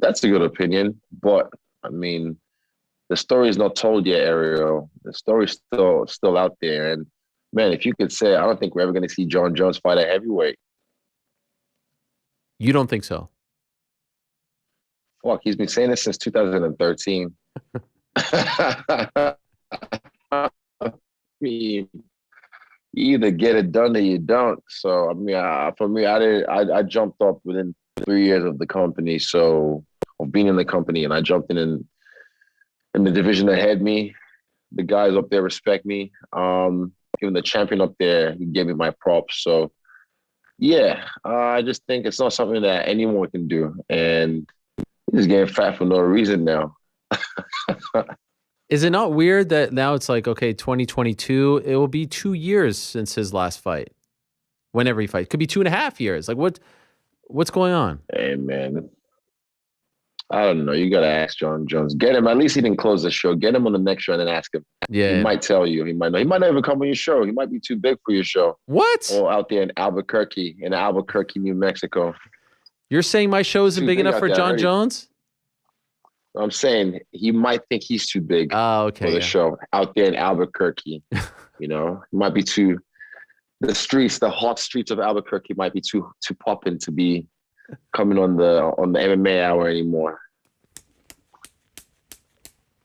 That's a good opinion, but I mean, the story is not told yet, Ariel. The story's still out there, and man, if you could say, I don't think we're ever going to see John Jones fight at heavyweight. You don't think so? Fuck, he's been saying this since 2013. I mean, you either get it done or you don't. So I mean, for me, I jumped up within 3 years of the company, so of being in the company, and I jumped in the division ahead me. The guys up there respect me. Even the champion up there, he gave me my props. So yeah, I just think it's not something that anyone can do, and he's just getting fat for no reason now. Is it not weird that now it's like, okay, 2022, it will be 2 years since his last fight? Whenever he fights. Could be 2.5 years. Like what's going on? Hey man, I don't know. You gotta ask John Jones. Get him. At least he didn't close the show. Get him on the next show and then ask him. Yeah. He might tell you. He might know. He might not even come on your show. He might be too big for your show. What? Or out there in Albuquerque, New Mexico. You're saying my show isn't big enough for John Jones? I'm saying he might think he's too big for the show out there in Albuquerque. You know, it might be too. The hot streets of Albuquerque might be too popping to be coming on the MMA hour anymore.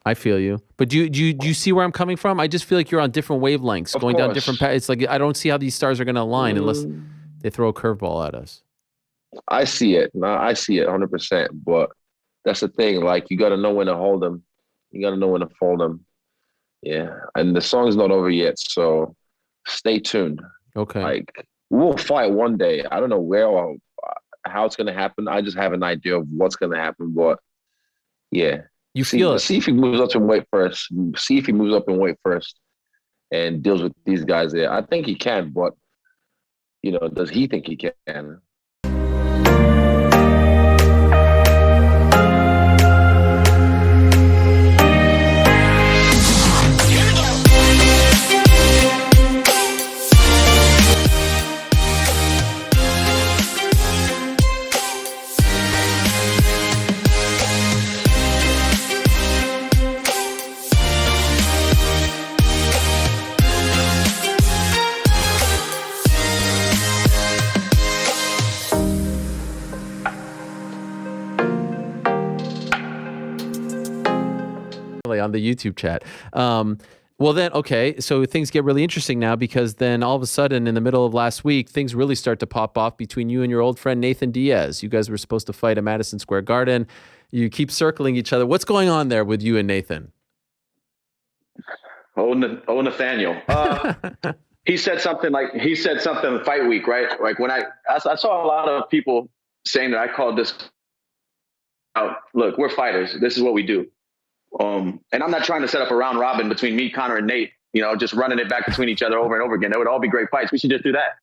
I feel you, but do you see where I'm coming from? I just feel like you're on different wavelengths, going down different paths. It's like I don't see how these stars are going to align unless they throw a curveball at us. I see it. No, I see it 100%. But that's the thing. Like, you got to know when to hold them. You got to know when to fold them. Yeah. And the song's not over yet, so stay tuned. Okay. Like, we'll fight one day. I don't know where or how it's going to happen. I just have an idea of what's going to happen. But, yeah. See if he moves up in weight first. See if he moves up in weight first and deals with these guys there. I think he can, but, you know, does he think he can? On the YouTube chat. Well then, okay, so things get really interesting now because then all of a sudden in the middle of last week, things really start to pop off between you and your old friend Nathan Diaz. You guys were supposed to fight at Madison Square Garden. You keep circling each other. What's going on there with you and Nathan? Oh, Nathaniel. He said something fight week, right? Like when I saw a lot of people saying that I called this out. Look, we're fighters. This is what we do. And I'm not trying to set up a round robin between me, Connor, and Nate, you know, just running it back between each other over and over again. That would all be great fights. We should just do that.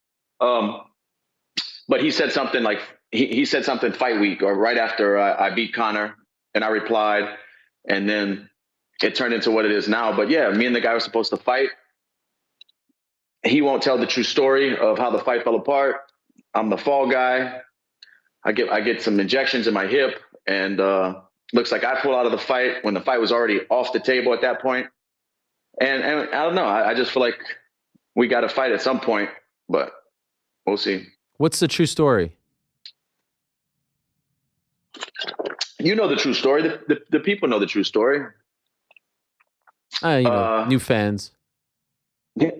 But he said something like, he said something fight week or right after I beat Connor, and I replied, and then it turned into what it is now. But yeah, me and the guy were supposed to fight. He won't tell the true story of how the fight fell apart. I'm the fall guy. I get some injections in my hip, and looks like I pulled out of the fight when the fight was already off the table at that point. And I don't know. I just feel like we got to fight at some point, but we'll see. What's the true story? You know the true story. The people know the true story. New fans. Yeah,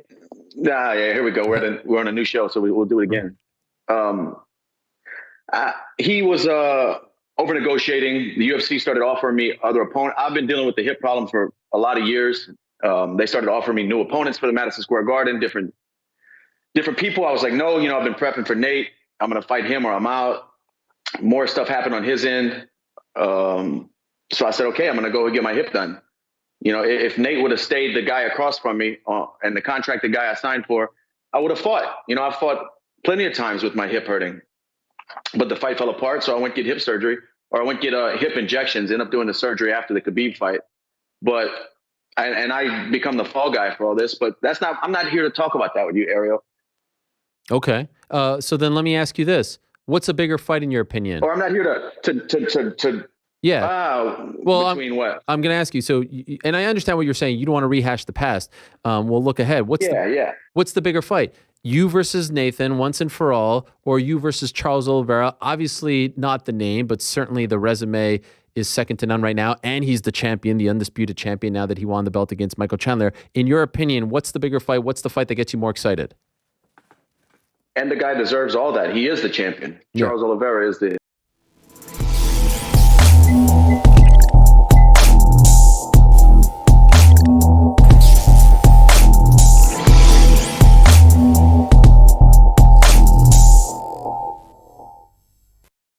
here we go. We're on a new show, so we'll do it again. He was over negotiating. The UFC started offering me other opponents. I've been dealing with the hip problem for a lot of years. They started offering me new opponents for the Madison Square Garden, different people. I was like, no, I've been prepping for Nate. I'm going to fight him or I'm out. More stuff happened on his end. So I said, okay, I'm going to go and get my hip done. If Nate would have stayed the guy across from me and the contract, the guy I signed for, I would have fought. I've fought plenty of times with my hip hurting, but the fight fell apart. So I went get hip surgery, or I went get hip injections, end up doing the surgery after the Khabib fight. But I become the fall guy for all this, but I'm not here to talk about that with you, Ariel. Okay. So then let me ask you this. What's a bigger fight in your opinion? Or I'm not here to Yeah. Well, between what? I'm going to ask you. So, and I understand what you're saying. You don't want to rehash the past. We'll look ahead. What's the bigger fight? You versus Nathan, once and for all, or you versus Charles Oliveira? Obviously, not the name, but certainly the resume is second to none right now, and he's the champion, the undisputed champion now that he won the belt against Michael Chandler. In your opinion, what's the bigger fight? What's the fight that gets you more excited? And the guy deserves all that. He is the champion. Charles Oliveira is the